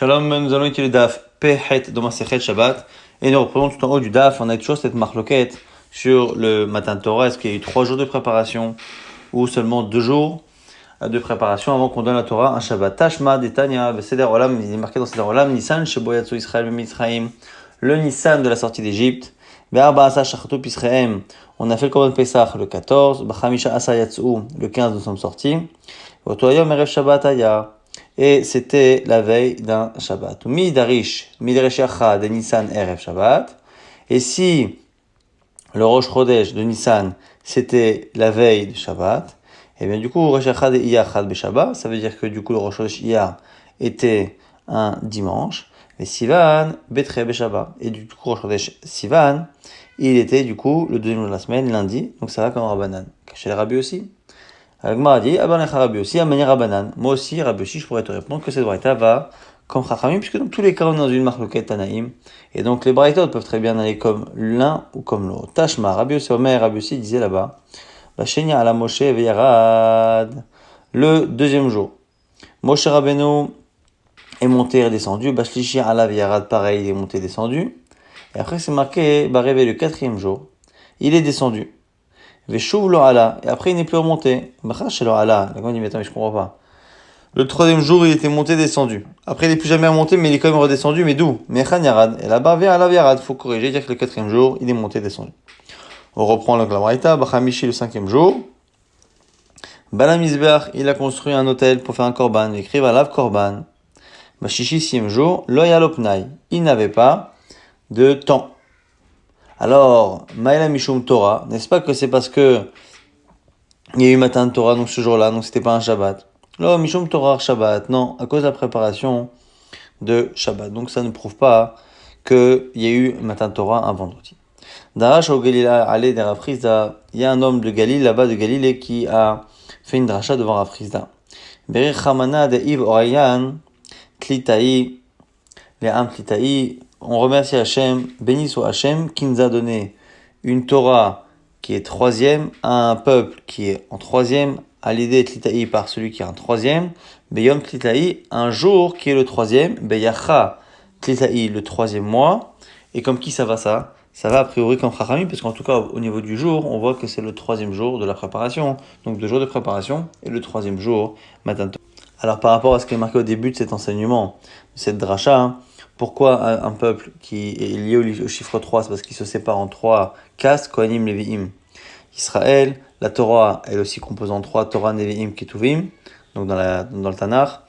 Shalom, nous allons étudier le daf Pehet dans Masechet Shabbat. Et nous reprenons tout en haut du daf. On a toujours cette marloquette sur le matin de Torah. Est-ce qu'il y a eu 3 jours de préparation ou seulement 2 jours de préparation avant qu'on donne la Torah un Shabbat? Tashma, Detanya, Seder Olam, il est marqué dans Seder Olam, Nissan, Sheboyatsu Israël, Mitzraim, le Nissan de la sortie d'Égypte. Be'arbaasa Shachatu Pisrehem, on a fait le Korban Pesach le 14, Bachamisha Asa Yatsu, le 15 nous sommes sortis. Otoyom Erev Shabbat Aya. Et c'était la veille d'un Shabbat. Midarish Yachad de Nissan Erev Shabbat. Et si le Rosh Chodesh de Nissan, c'était la veille de Shabbat, et bien du coup, Rosh Yachad et Iyachad be Shabbat, ça veut dire que du coup, le Rosh Chodesh Iyar était un dimanche, et Sivan Betre be Shabbat. Et du coup, Rosh Chodesh Sivan, il était du coup le deuxième jour de la semaine, lundi, donc ça va comme Rabbanan. Chez les Rabbi aussi. Agma a dit, Rabbi aussi, à manière Rabbanan. Moi aussi, Rabbi aussi, je pourrais te répondre que cette braïta va comme Chachamim, puisque dans tous les cas, on est dans une marloquette Tanaïm. Et donc, les braïtot peuvent très bien aller comme l'un ou comme l'autre. Tashma, Rabbi aussi, Omer, Rabbi aussi disait là-bas, Bashenia ala Moshe veyarad. Le deuxième jour. Moshe Rabbeinu est monté et descendu. Bashlishi ala veyarad, pareil, il est monté et descendu. Et après, c'est marqué, Barévé, le quatrième jour. Il est descendu. Veshuv lo ala. Et après, il n'est plus remonté. Bachash lo ala. La grande dit, mais attends, mais je comprends pas. Le troisième jour, il était monté, descendu. Après, il n'est plus jamais remonté, mais il est quand même redescendu. Mais d'où? Mechan yarad. Et là-bas, vers ala yarad. Faut corriger, dire que le quatrième jour, il est monté, descendu. On reprend la braïta. Bachamishi, le cinquième jour. Balamizbeach, il a construit un hôtel pour faire un korban. Il écrit Valav korban. Bashishi, sixième jour. Lo yalopnai. Il n'avait pas de temps. Alors, Maïla Mishum Torah, n'est-ce pas que c'est parce que il y a eu matin de Torah, donc ce jour-là, donc c'était pas un Shabbat. Non, Mishum Torah Shabbat, non, à cause de la préparation de Shabbat. Donc ça ne prouve pas qu'il y a eu matin de Torah un vendredi. Darash au Galila, allez des Rafrizda, il y a un homme de Galilée, là-bas de Galilée, qui a fait une dracha devant Rafrizda. Berir Chamana de Iv Orayan, Tlitaï, les Am Tlitaï, on remercie Hachem, béni soit Hachem, qui nous a donné une Torah qui est troisième, à un peuple qui est en troisième, à l'idée Tlitaï par celui qui est en troisième, Beyom Tlitaï, un jour qui est le troisième, Beyacha Tlitaï, le troisième mois, et comme qui ça va ça? Ça va a priori comme Chachamim, parce qu'en tout cas au niveau du jour, on voit que c'est le troisième jour de la préparation, donc 2 jours de préparation, et le troisième jour, matin de Torah. Alors par rapport à ce qui est marqué au début de cet enseignement, de cette dracha, pourquoi un peuple qui est lié au chiffre 3, c'est parce qu'il se sépare en 3 castes, Kohanim, Levi'im. Israël, la Torah, elle aussi composée en 3, Torah, Nevi'im, Ketuvim, donc dans le Tanakh.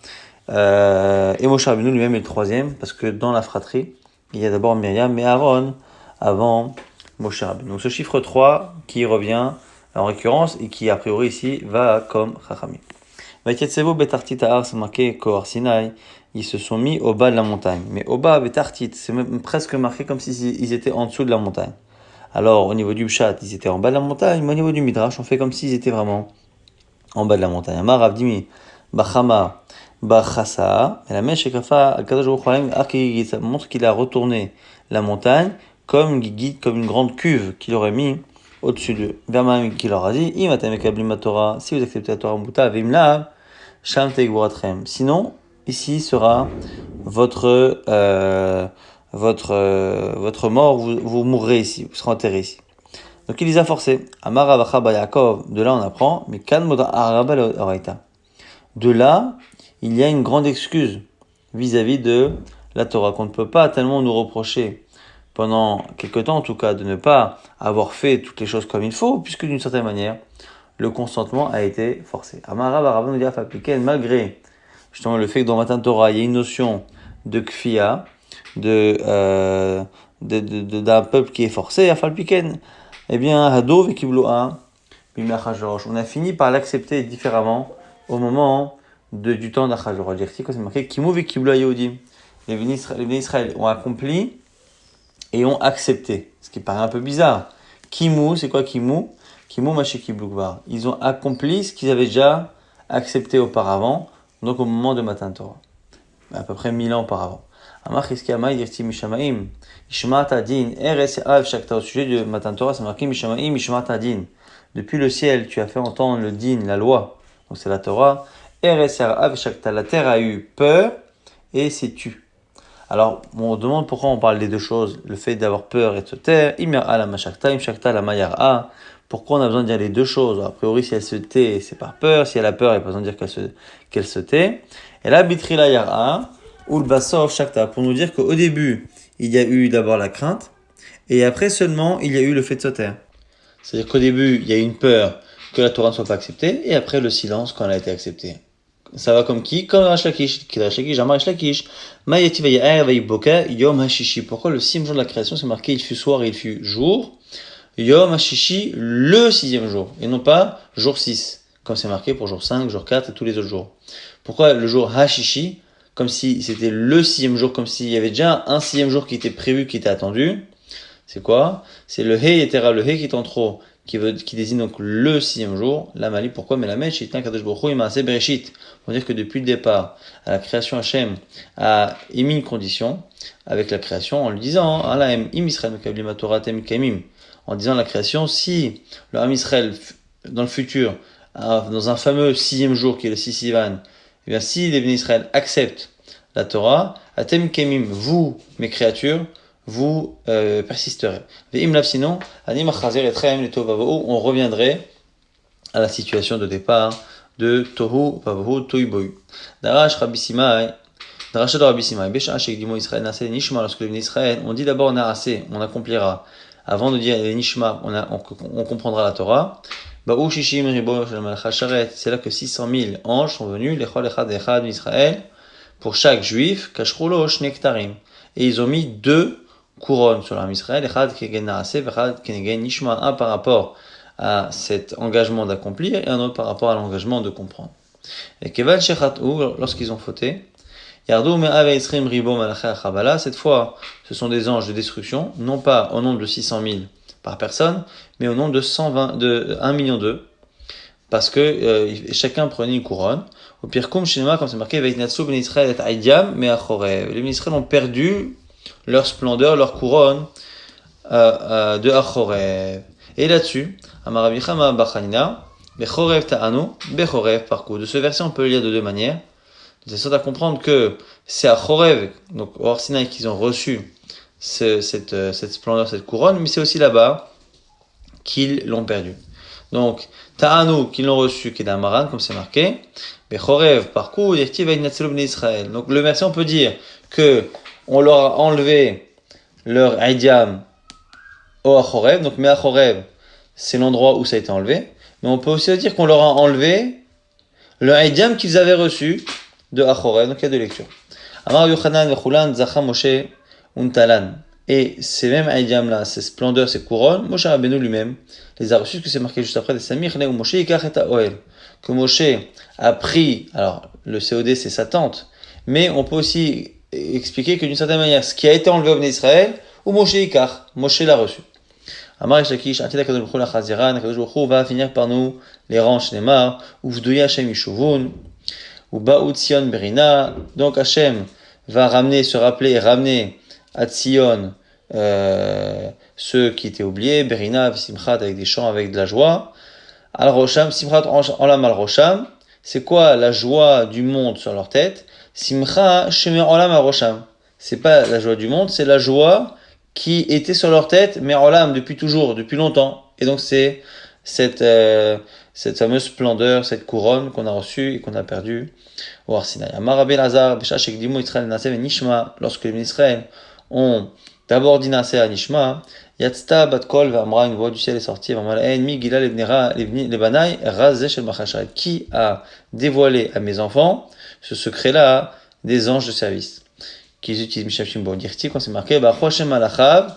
Et Moshe Rabbeinu lui-même est le troisième, parce que dans la fratrie, il y a d'abord Myriam et Aaron avant Moshe Rabbeinu. Donc ce chiffre 3 qui revient en récurrence et qui a priori ici va comme Chachamim. Vaïtietsevo betartit ta'ar, c'est marqué Kohar Sinai. Ils se sont mis au bas de la montagne. Mais au bas, betartit, c'est même presque marqué comme s'ils étaient en dessous de la montagne. Alors, au niveau du Pshat, ils étaient en bas de la montagne, mais au niveau du Midrash, on fait comme s'ils étaient vraiment en bas de la montagne. Amar Avdimi, Bachama, Bachasa, et la mèche Kafa, Akadosh Baruch Hu, ça montre qu'il a retourné la montagne comme une guide, comme une grande cuve qu'il aurait mis au-dessus d'eux. Vermaim qui leur a dit, Torah, si vous acceptez la Torah Mouta, Vimla, Sham Teiguratrem. Sinon, ici sera votre mort, vous mourrez ici, vous serez enterré ici. Donc il les a forcés. Amara Bacha Bayakov, de là on apprend, mais Kan Moda Araba Oraita. De là, il y a une grande excuse vis-à-vis de la Torah, qu'on ne peut pas tellement nous reprocher pendant quelque temps en tout cas, de ne pas avoir fait toutes les choses comme il faut, puisque d'une certaine manière, le consentement a été forcé. Amara Baraba nous dit malgré justement le fait que dans Matan Torah, il y a une notion de kfia, d'un peuple qui est forcé, Afalpiken, eh bien, Hado Vekibloa, Bimachajorosh, on a fini par l'accepter différemment au moment du temps d'Achajorosh. C'est marqué Kimou Vekibloa Yehudim. Les bénis Israël ont accompli et ont accepté. Ce qui paraît un peu bizarre. Kimou, c'est quoi Kimou? Kimou Mashiki Blukvar. Ils ont accompli ce qu'ils avaient déjà accepté auparavant, donc au moment de Matan Torah. À peu près 1000 ans auparavant. Amar Chiskiamai Dirti Mishamaim. Ishmat Adin. Eres Av Shakta. Au sujet de Matan Torah, c'est marqué Mishamaim, Ishmat Adin. Depuis le ciel, tu as fait entendre le din, la loi. Donc c'est la Torah. Eres Av Shakta. La terre a eu peur et s'est tu. Alors, on demande pourquoi on parle des deux choses, le fait d'avoir peur et de se taire, pourquoi on a besoin de dire les deux choses? A priori, si elle se tait, c'est par peur, si elle a peur, il n'y a pas besoin de dire qu'elle se tait. Et là, bitrila yara, ou le basov shakta, pour nous dire qu'au début, il y a eu d'abord la crainte, et après seulement, il y a eu le fait de se taire. C'est-à-dire qu'au début, il y a eu une peur que la Torah ne soit pas acceptée, et après le silence quand elle a été acceptée. Ça va comme qui? Comme Rash Lakish. Qui Rash Lakish? Amar Rash Lakish. Ma'yati vaya'er vayiboka yom hashishi. Pourquoi le sixième jour de la création, c'est marqué il fut soir et il fut jour? Yom hashishi, le sixième jour. Et non pas jour 6. Comme c'est marqué pour jour 5, jour 4 et tous les autres jours. Pourquoi le jour hashishi? Comme si c'était le sixième jour, comme s'il y avait déjà un sixième jour qui était prévu, qui était attendu. C'est quoi? C'est le He Yetera, le He qui est en trop, qui désigne donc le sixième jour. La Mali, pourquoi? Mais la Mèche, Shitna Kadosh Baruch Hu, Imaaseh Bereshit. Pour dire que depuis le départ, à la création, Hachem a émis une condition avec la création en lui disant, Alahem, Im Israël Mekablim HaTorah Tem Kaimim. En disant la création, si le Ham Israël, dans le futur, dans un fameux sixième jour qui est le 6 Sivan, eh bien, si les bénis Israël acceptent la Torah, Atem Kaimim, vous, mes créatures, vous persisterez. Sinon, on reviendrait à la situation de départ de Tohu Vavohu Tohu Bohu. Darash Rabbi Simai, Darash de Rabbi Simai, Besha Shekdimo Israël Naseh Nishma, lorsque le béni Israël, on dit d'abord Naraseh, on accomplira. Avant de dire Nishma, on comprendra la Torah. Baou Shishim Ribo Shel Malcha Sharet, c'est là que 600 000 anges sont venus, Lechol Echad Echad d'Israël, pour chaque juif, Kashrulo Shnektarim. Et ils ont mis deux couronne sur l'armée Israël, un par rapport à cet engagement d'accomplir et un autre par rapport à l'engagement de comprendre. Et Keval Shechat'u, lorsqu'ils ont fauté, Yardou Me'ave Esrim Ribo Malachei Chabala, cette fois, ce sont des anges de destruction, non pas au nombre de 600 000 par personne, mais au nombre de 1 million d'eux, parce que chacun prenait une couronne. Au pire, comme c'est marqué, Veitnatsu Ben Israël et Aïdiam, mais Achorev. Les Ben Israël ont perdu leur splendeur, leur couronne de Achorev. Et là-dessus, Amarabichama Bachanina, Bechorev Ta'anu, Bechorev Parkou. De ce verset, on peut le lire de deux manières. De sorte à comprendre que c'est à Chorev, donc au Sinaï, qu'ils ont reçu cette splendeur, cette couronne, mais c'est aussi là-bas qu'ils l'ont perdu. Donc, Ta'anu, qu'ils l'ont reçu, qui est d'Amaran, comme c'est marqué, Bechorev Parkou, Yertiv Aïnatselu Bnei Israël. Donc, le verset, on peut dire que on leur a enlevé leur Aïdiam au Achorev, donc mais Achorev, c'est l'endroit où ça a été enlevé, mais on peut aussi dire qu'on leur a enlevé le Aïdiam qu'ils avaient reçu de Achorev, donc il y a deux lectures. Amar Yochanan Vechulan Zacha Moshe Untalan. Et ces mêmes Aïdiam là, ces splendeurs, ces couronnes, Moshe Rabbeinu lui-même les a reçus, que c'est marqué juste après des Samir, où Moshe Yikach et Oel, que Moshe a pris, alors le COD c'est sa tente, mais on peut aussi expliquer que d'une certaine manière, ce qui a été enlevé au Bnei Israël, ou Moshe Ikar, Moshe l'a reçu. Amar Ishakish, Atila Kadosh Baruch Hu Lachazira, Kadosh Baruch Hu va finir par nous les rangs Neymar, Uvduya Hashem Yishuvun, ou Ba'ut Sion Berina. Donc Hashem va se rappeler et ramener à Tzion ceux qui étaient oubliés, Berina, Simchat, avec des chants, avec de la joie. Al Rosham, Simchat Olam Al Rosham, c'est quoi la joie du monde sur leur tête? Simcha Shemer Olam Al Rosham. C'est pas la joie du monde, c'est la joie qui était sur leur tête, mais Olam depuis toujours, depuis longtemps. Et donc c'est cette fameuse splendeur, cette couronne qu'on a reçue et qu'on a perdue au Har Sinaï. Amar Rabbi Elazar, Besha Shekdimu Israël Nasev et Nishma, lorsque les Israël ont d'abord dit Naseh à Nishma, Yatzta bat kol v'amra, une voix du ciel est sortie, mi gila lebanai razeh shel machasharet, qui a dévoilé à mes enfants ce secret-là des anges de service qu'ils utilisent Mishashim Bodirti, quand c'est marqué Ba'choshem Malachav,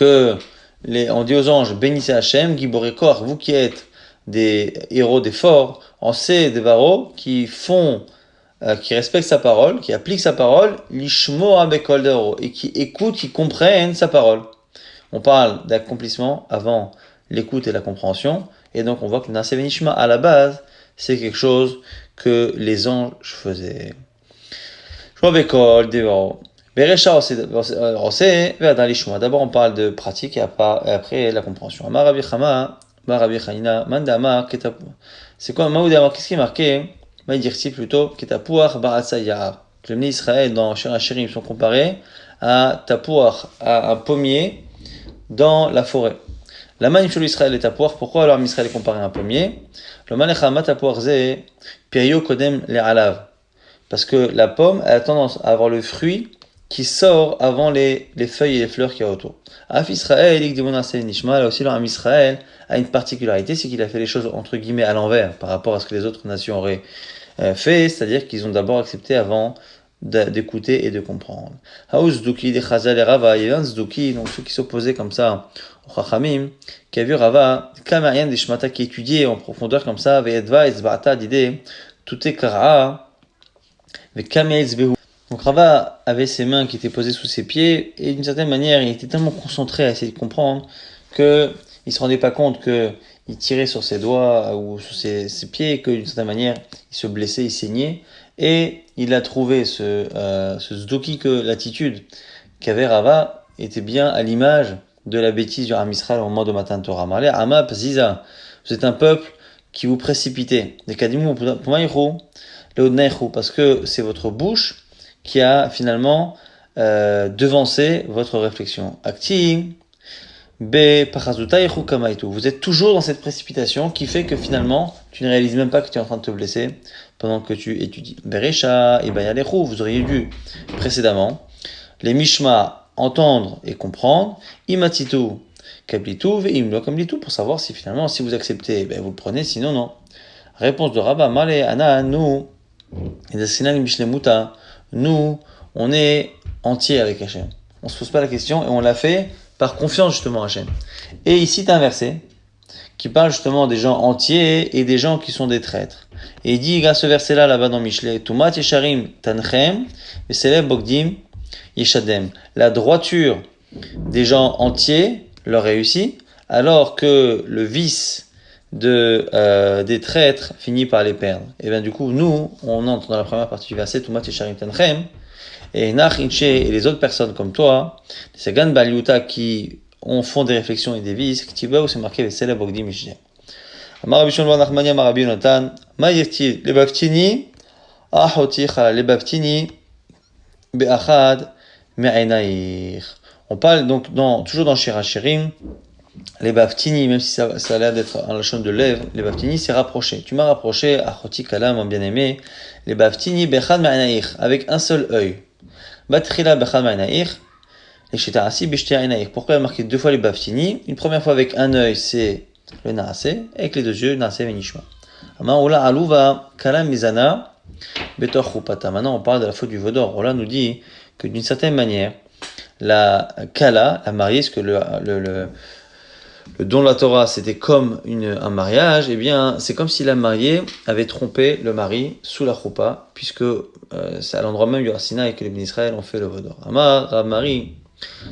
on dit aux anges bénissez Hachem, Giborei Koach, vous qui êtes des héros, des forts, en ces Devaro qui respectent sa parole, qui appliquent sa parole, Lishmo Abekol Devaro, et qui écoutent, qui comprennent sa parole. On parle d'accomplissement avant l'écoute et la compréhension, et donc on voit que Naseh Nishma à la base, c'est quelque chose que les anges faisaient. D'abord on parle de pratique et après la compréhension. C'est quoi Qu'est-ce qui est marqué plutôt Ketapouach Baratsayar, Les Bnei Israël dans Shir Hashirim sont comparés à Tapouach, à un pommier dans la forêt. La manif Israël est Tapouach, pourquoi alors Israël est comparé à un pommier? Le Malechama Tapouach Ze, Pirio Kodem Le Alav. Parce que la pomme elle a tendance à avoir le fruit qui sort avant les feuilles et les fleurs qu'il y a autour. Af Israël, Nishma, là aussi l'Am Israël a une particularité, c'est qu'il a fait les choses entre guillemets à l'envers par rapport à ce que les autres nations auraient fait, c'est-à-dire qu'ils ont d'abord accepté avant d'écouter et de comprendre. Haus Duki de Chazal et Rava, il y avait un Zduki, donc ceux qui s'opposaient comme ça au Chachamim, qui a vu Rava, Kamarian des Shmata qui étudiait en profondeur comme ça, Ve'edva et Zba'ata d'idée, tout est Kara'a, donc Rava avait ses mains qui étaient posées sous ses pieds et d'une certaine manière il était tellement concentré à essayer de comprendre qu'il ne se rendait pas compte qu'il tirait sur ses doigts ou sur ses pieds et que d'une certaine manière il se blessait, il saignait et il a trouvé ce zdoki que l'attitude qu'avait Rava était bien à l'image de la bêtise du Am Israël au moment de Matan Torah. Marlé Ama Pziza, vous êtes un peuple qui vous précipitait. Des Kadimu Pumaïrou parce que c'est votre bouche qui a finalement devancé votre réflexion. Akti, be pachazutaichu kamaitu. Vous êtes toujours dans cette précipitation qui fait que finalement tu ne réalises même pas que tu es en train de te blesser pendant que tu étudies. Beresha et bayalechu, vous auriez dû précédemment les mishma entendre et comprendre. Imatitu kablitu ve imlo kamlitu pour savoir si finalement si vous acceptez, vous le prenez, sinon non. Réponse de Rabba, Male Ana, nous, nous, on est entier avec Hachem. On ne se pose pas la question et on l'a fait par confiance justement à Hachem. Et ici, tu as un verset qui parle justement des gens entiers et des gens qui sont des traîtres. Et il dit, grâce à ce verset-là, là-bas dans Michelet, Tumat Yesharim Tanchem, Veselem Bogdim Yeshadem. La droiture des gens entiers leur réussit, alors que le vice des traîtres finit par les perdre. Et bien du coup, nous, on entre dans la première partie du verset, Tumat Yesharim Tanchem, et Nach Inche et les autres personnes comme toi, les Sagan Baliuta qui font des réflexions et des vices, Ktiba où c'est marqué Vesela Bogdim Yeshadem. Amar Rabbi Shimon bar Nachmania, Amar Rabbi Yonatan, Ma yirtiv lebaftini, ahoti chala lebaftini, be'achad me'enair. On parle donc toujours dans Shir Hashirim, les baftini, même si ça a l'air d'être un lachon de lèvres, les baftini c'est rapproché. Tu m'as rapproché, achoti kala, mon bien-aimé, les baftini bechad me'enair, avec un seul œil. Batrila bechad me'enair, les shita'asi bishti enair. Pourquoi il y a marqué deux fois les baftini? Une première fois avec un œil, c'est le naasé, avec les deux yeux, naasé venishma. Amar oula aluva kala mizana betoch chupata. Maintenant on parle de la faute du vaudor. Oula nous dit que d'une certaine manière, la kala, la mariée, ce que le don de la Torah c'était comme un mariage, eh bien c'est comme si la mariée avait trompé le mari sous la choupa, puisque c'est à l'endroit même du Harsina et que les Bnei Israël ont fait le vaudor. Amar Ramari,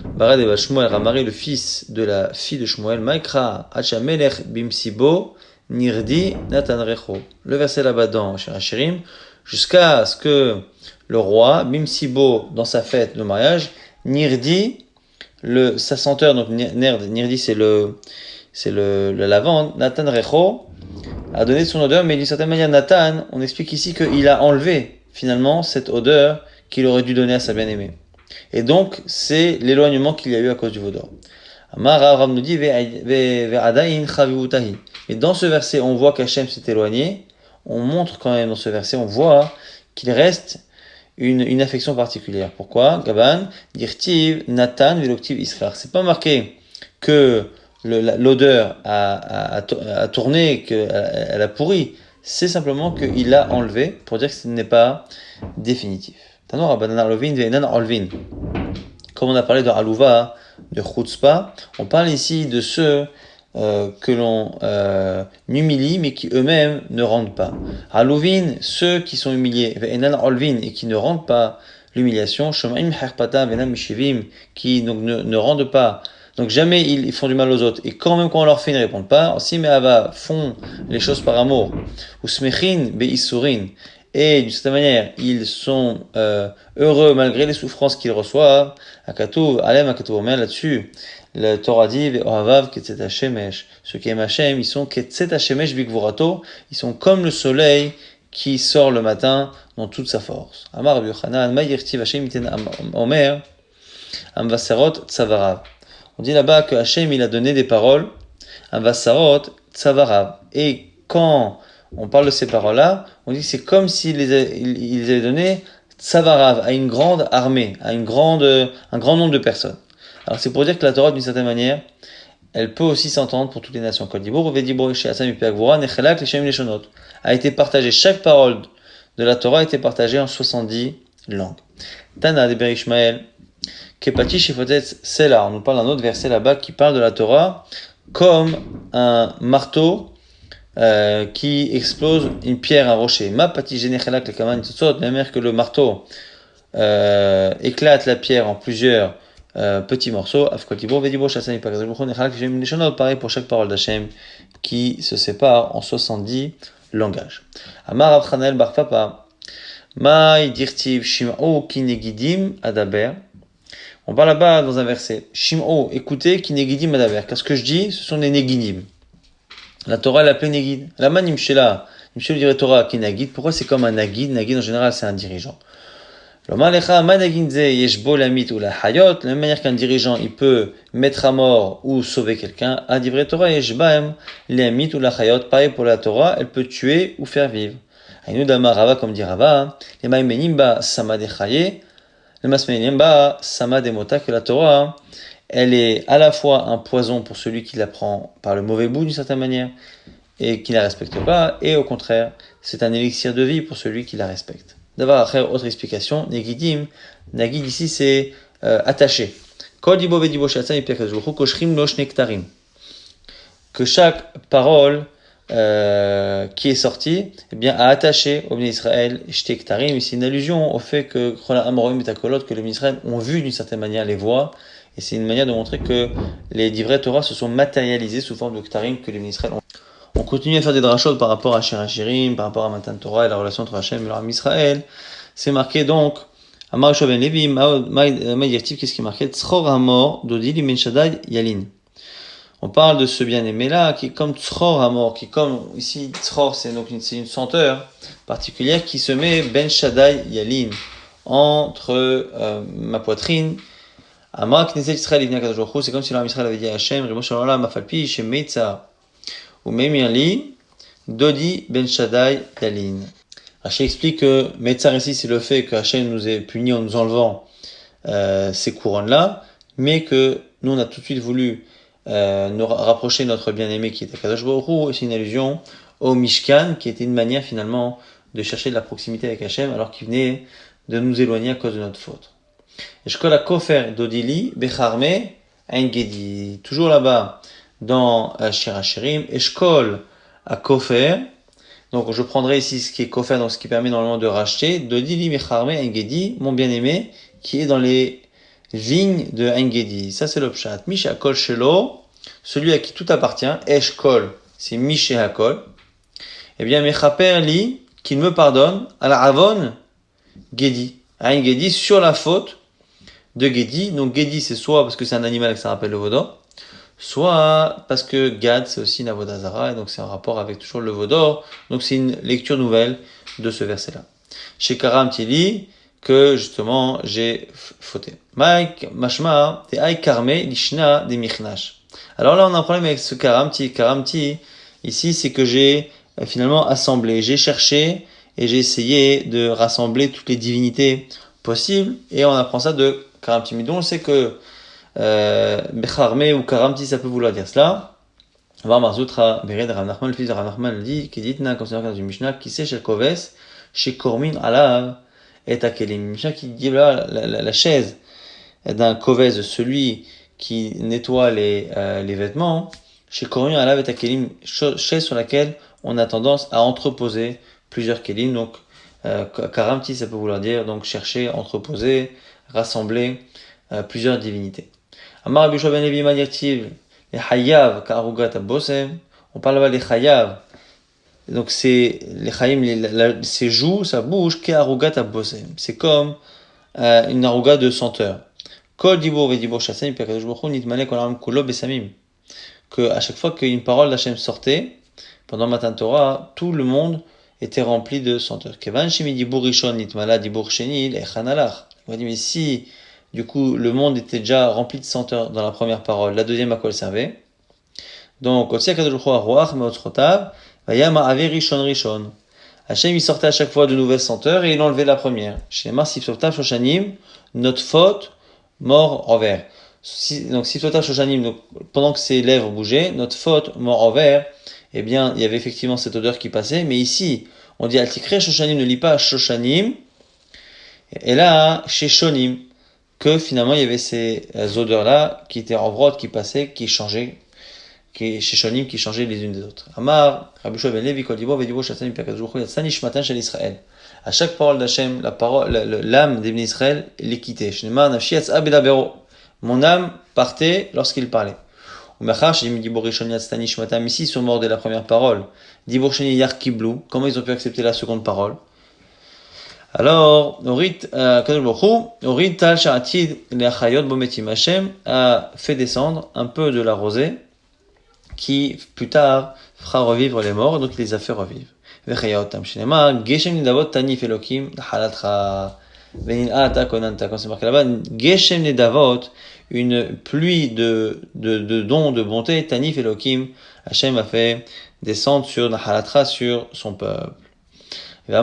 Barad et Shmuel, Ramari, le fils de la fille de Shmuel, Maikra Hachamelech Bimsibo Nirdi Natan Recho. Le verset là-bas dans Shir Hashirim, jusqu'à ce que le roi Bimsibo, dans sa fête de mariage, Nirdi, sa senteur, donc Nirdi c'est le lavande, Natan Recho, a donné son odeur, mais d'une certaine manière Nathan, on explique ici qu'il a enlevé finalement cette odeur qu'il aurait dû donner à sa bien-aimée. Et donc c'est l'éloignement qu'il y a eu à cause du vaudor. Amar Rav nous dit ve'adayin chavivutahi. Et dans ce verset, on voit qu'Hachem s'est éloigné. On montre quand même dans ce verset, on voit qu'il reste une affection particulière. Pourquoi? Gaban, dirtiv, Nathan, veloktiv, Israël. C'est pas marqué que l'odeur a tourné, qu'elle a pourri. C'est simplement qu'il l'a enlevé pour dire que ce n'est pas définitif. Tanor Abanan Arlovin, Ve'enan Olvin. Comme on a parlé de Alouva, de Chutzpah, on parle ici de ceux que l'on humilie mais qui eux-mêmes ne rendent pas. Alouvin, ceux qui sont humiliés, Ve'enan Olvin, et qui ne rendent pas l'humiliation, Shomaim Herpata Venam Mishivim, qui donc ne rendent pas, donc jamais ils font du mal aux autres, et quand même quand on leur fait, ils ne répondent pas. Si Me'ava font les choses par amour, ou Smechin Be'isurin, et d'une certaine manière, ils sont heureux malgré les souffrances qu'ils reçoivent. Akatou, Alem Akatou, mais là-dessus, le Torah dit, Ve'ohavav Ketzet Hashemesh. Ceux qui aiment Hashem, ils sont Ketzet Hashemesh Bigvurato, ils sont comme le soleil qui sort le matin dans toute sa force. Amar Rabbi Yochanan, ma yirtiv Hashem iten omer, amvasarot tzavarav. On dit là-bas que Hashem, il a donné des paroles, amvasarot tzavarav. Et quand on parle de ces paroles-là, on dit que c'est comme s'il les avait donné tzavarav, à une grande armée, à un grand nombre de personnes. Alors c'est pour dire que la Torah, d'une certaine manière, elle peut aussi s'entendre pour toutes les nations. A été partagée, chaque parole de la Torah a été partagée en 70 langues. Tana de Ber Ishmael, Kepati Shifotet Sela. On nous parle d'un autre verset là-bas qui parle de la Torah comme un marteau qui explose une pierre, un rocher. Ma pati genechelak le kaman tzotzot, même que le marteau éclate la pierre en plusieurs petits morceaux. Pareil pour chaque parole d'Hachem qui se sépare en 70 langages. Amar Rav Chanel bar Papa, Maï dirtiv Shim'o kinegidim adaber. On parle là-bas dans un verset. Shim'o, écoutez, kinegidim adaber. Car ce que je dis, ce sont des negidim. La Torah, elle appelée negid. La manimshela, nimshel dirait Torah kinagid. Pourquoi c'est comme un nagid? Nagid en général, c'est un dirigeant. La même manière qu'un dirigeant il peut mettre à mort ou sauver quelqu'un, à divrei Torah yeshbaem le'amit ou la chayot. Pareil pour la Torah, elle peut tuer ou faire vivre. Aïnou dama Rava, comme dit Rava, les maïmenimba sama de chaye, les masmenimba sama de mota, que la Torah elle est à la fois un poison pour celui qui la prend par le mauvais bout d'une certaine manière et qui la respecte pas, et au contraire c'est un élixir de vie pour celui qui la respecte. D'avoir autre explication, Negidim, Nagid ici c'est attaché. Que chaque parole qui est sortie eh bien, a attaché au Bnei Israël Shtektarim. C'est une allusion au fait que les Bnei Israël ont vu d'une certaine manière les voix, et c'est une manière de montrer que les divrei Torah se sont matérialisés sous forme de Ktarim que les Bnei Israël ont. On continue à faire des drachot par rapport à Shir HaShirim, par rapport à Matan Torah et la relation entre Hachem et l'Am Israël. C'est marqué donc, Amar Yosha ben Levi, Maïdirtiv, qu'est-ce qui est marqué? Tzchor Hamor, Dodi Limen Shaddai Yalin. On parle de ce bien-aimé-là, qui est comme Tzchor Hamor, qui est comme, ici, Tzchor, c'est une senteur particulière qui se met Ben Shaddai Yalin, entre ma poitrine. Amar Knesset Israël, Ibn Akadosh Baruch Hu, c'est comme si l'Am Israël avait dit à Hachem, Rimo Shalom Mafalpi, Shem Meitza, ou Memirli, Dodi Ben Shaddai Yalin. Rashi explique que Metzar ici, c'est le fait que Hachem nous ait punis en nous enlevant ces couronnes-là, mais que nous, on a tout de suite voulu nous rapprocher de notre bien-aimé qui était Kadosh Baruch Hu. C'est une allusion au Mishkan, qui était une manière finalement de chercher de la proximité avec Hachem, alors qu'il venait de nous éloigner à cause de notre faute. Eshkol Kofer Dodili Becharme Engedi. Toujours là-bas, dans Shir HaShirim, Eshkol à Kofer. Donc je prendrai ici ce qui est Kofer, donc ce qui permet normalement de racheter. Dodili Becharme Engedi, mon bien-aimé, qui est dans les vignes de Engedi. Ça c'est le pshat. Misha Kol Shelo, celui à qui tout appartient. Eshkol, c'est Misha Kol. Eh bien, Mechaper Li, qu'il me pardonne, à la Avon Gedi. À Engedi, sur la faute de Gedi. Donc Gedi, c'est soit parce que c'est un animal que ça rappelle le vaudor, soit parce que Gad, c'est aussi une avodazara, et donc c'est un rapport avec toujours le vaudor. Donc c'est une lecture nouvelle de ce verset-là. Chez Karam Tili, que justement j'ai fauté. Mike, Mashma, te Ay Karme, Lishna, de Michnash. Alors là, on a un problème avec ce Karamti. Karamti, ici, c'est que j'ai finalement assemblé. J'ai cherché et j'ai essayé de rassembler toutes les divinités possibles, et on apprend ça de Karamti. Mais donc on sait que Becharme ou Karamti, ça peut vouloir dire cela. On va voir Marzoutra, Bered, Rav Nachman, le fils de Rav Nachman, dit, qui dit, comme c'est dans du Mishnah, qui sait chez Koves, chez Kormin, Alav, et Akelim. Mishnah qui dit là, la chaise d'un Koves, celui qui nettoie les vêtements, chez Kormin, Alav, et Akelim, chaise sur laquelle on a tendance à entreposer plusieurs Kelim. Donc, Karamti, ça peut vouloir dire, donc, chercher, entreposer, rassembler plusieurs divinités. Amar Rabbi Yoshua ben Levi Madirtiv, les Hayav, Karugat Abosem. On parle là-bas des Hayav. Donc c'est les Chayim, ses joues, sa bouche, Karugat Abosem. C'est comme une aruga de senteur. Kol Dibur Vedibur Shasem, Pekadosh Baruch Hu, Nitmane Kolam Kulo Besamim. Que à chaque fois qu'une parole d'Hachem sortait, pendant Matan Torah, tout le monde était rempli de senteurs. Kevan shemi dibur rishon nitmala dibur sheni lechan alach. On va dire, mais si, du coup, le monde était déjà rempli de senteurs dans la première parole, la deuxième à quoi elle servait? Donc, Otsi HaKadosh Baruch Hu haruach meotzrotav, vayam ha'aver rishon rishon. Hachem, il sortait à chaque fois de nouvelles senteurs et il enlevait la première. Shemar siftotav shoshanim, notre faute, mort envers. Donc, siftotav shoshanim, donc, pendant que ses lèvres bougeaient, notre faute, mort envers, eh bien, il y avait effectivement cette odeur qui passait. Mais ici, on dit Altikre shoshanim, ne lit pas shoshanim. Et là, chez shonim, que finalement, il y avait ces odeurs-là qui étaient en vrotte, qui passaient, qui changeaient, qui chez shonim, qui changeaient les unes des autres. Amar, Rabbi Shua ben Levi, kol dibo, vedibo, shatzani, pirkat zouchou, yatzani, shmatan, shel Israël. À chaque parole d'Hachem, la parole, l'âme des bénis Israël les quittait. Shnema, nafshi, yatsa, bedabero. Mon âme partait lorsqu'il parlait. Umachar, shim, dibo, rishon, yatzani, shmatan, ici, ils sont morts dès la première parole. Dibo, sheni, yar, kiblu. Comment ils ont pu accepter la seconde parole? Alors, Orit Tal Sha'atid Le'achayot Bometim, Hashem a fait descendre un peu de la rosée qui, plus tard, fera revivre les morts, donc il les a fait revivre. Vechayotam Shinema, Geshem Nedavot Tanif Elokim, Halatra, Venin'ata Konanta, quand c'est marqué là-bas, Geshem Nedavot, une pluie de dons, de bonté, Tanif Elokim, Hashem a fait descendre sur Halatra, sur son peuple. À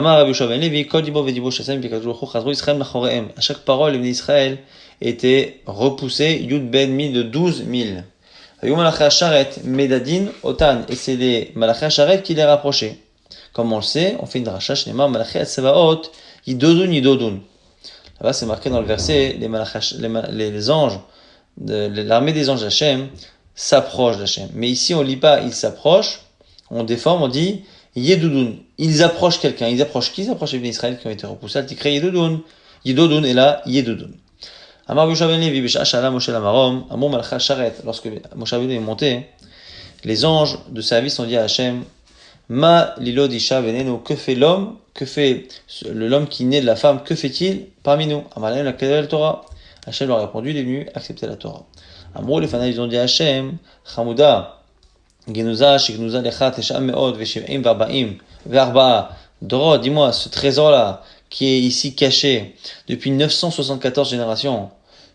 chaque parole, les Israël était repoussé, Yud Ben Mi de 12 000. Et c'est les Malachi Asharet qui les rapprochaient. Comme on le sait, on fait une dracha, Shnema, Malachi Atsevaot, Yidodun, Yidodun. Là-bas, c'est marqué dans le verset, les anges, l'armée des anges d'Hachem s'approche d'Hachem. Mais ici, on lit pas, ils s'approchent, on déforme, on dit, Yedudun, ils approchent quelqu'un. Ils approchent qui? Ils approchent les bénis Israël qui ont été repoussés. Al-Tikre Yedudun. Yedudun est là, Yedudun. Amar Yosha ben Levi, Bish'a Shala Moshe Lamarom, Amor Malcha Sharet. Lorsque Moshe Rabbeinu est monté, les anges de service ont dit à Hachem, Ma Lilod Isha Benenu, que fait l'homme? Que fait l'homme qui naît de la femme? Que fait-il parmi nous? Amalem la Kedel Torah. Hachem leur a répondu, il est venu accepter la Torah. Amrou les Fana, ils ont dit à Hachem, Chamouda, Genuza, Shignuza Lecha, Tesha Meod, Veshiv'im Varba'im, Verba, Doro, dis-moi, ce trésor-là, qui est ici caché depuis 974 générations,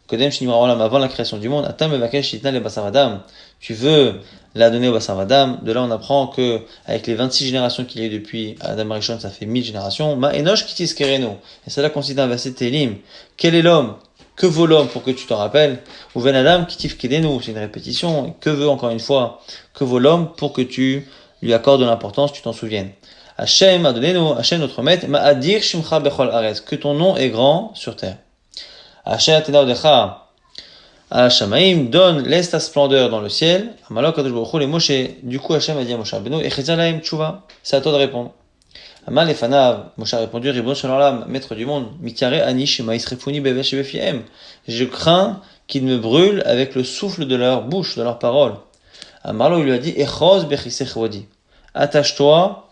Kodem Shnimra Olam, avant la création du monde, Atam Evakesh Shitna le Basar Adam, tu veux la donner au Basar Adam. De là, on apprend que, avec les 26 générations qu'il y a eu depuis Adam Rishon, ça fait 1000 générations, Ma Enosh Kitis Kereno. Et cela consiste à un verset de Télim. Quel est l'homme? Que vaut l'homme pour que tu t'en rappelles? Ou Ven Adam Kitif Kedenu, c'est une répétition. Que veut encore une fois? Que vaut l'homme pour que tu lui accordes de l'importance, tu t'en souviennes? Hachem a donné nous, Hachem notre maître, Ma'adir Shimcha Bechol Aretz, que ton nom est grand sur terre. Hachem Atena Odecha, Shamaim, laisse ta splendeur dans le ciel. Amalok Kadosh Baruch Hu, les Moshe, du coup Hachem a dit à Moshe Rabbeinu, Echezah Lahem Tshuva, c'est à toi de répondre. Amal Efanav, Moshe a répondu, Ribon Shalom, maître du monde, Mityare Anish, Maïsrefuni Bevesh Befiem, je crains qu'ils me brûlent avec le souffle de leur bouche, de leurs paroles. Amarlo, il lui a dit, Echoz Bechisech Wadi, attache-toi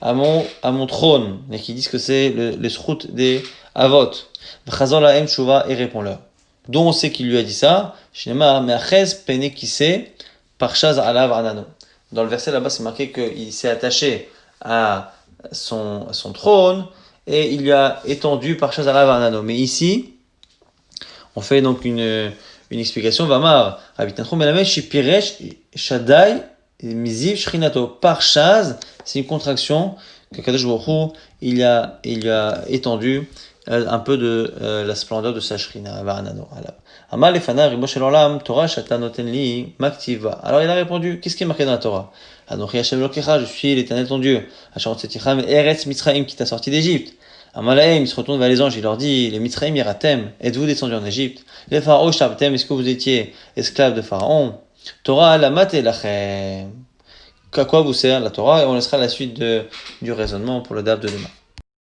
à mon trône, mais qui disent que c'est le srout des Avot. V'chazor lahem tshuva, et réponds-leur. Dont on sait qu'il lui a dit ça, Shnema me'achez pene kise parshaz alav anano. Dans le verset là-bas, c'est marqué qu'il s'est attaché à son trône et il lui a étendu parshaz alav anano. Mais ici, on fait donc une explication. Vamar, Rabitantro melamed shipiresh shadai miziv shrinato. Parshaz, c'est une contraction que Kadosh Baruch Hu, il a étendu un peu de la splendeur de sa shrina. Amal lefana ribo shel olam Torah shata noten li maktiva. Alors il a répondu, qu'est-ce qui est marqué dans la Torah? Anochi Hashem Elokecha, je suis l'Éternel ton Dieu. Asher hotzeticha Eretz Mitzrayim, qui t'a sorti d'Égypte. Amalaim, il se retourne vers les anges, il leur dit, les Mitzrayim yeratem, êtes-vous descendus en Égypte? Les pharaons shabtem, est-ce que vous étiez esclaves de Pharaon? Torah alamat elachem. À quoi vous sert la Torah? Et on laissera la suite du raisonnement pour le dab de demain.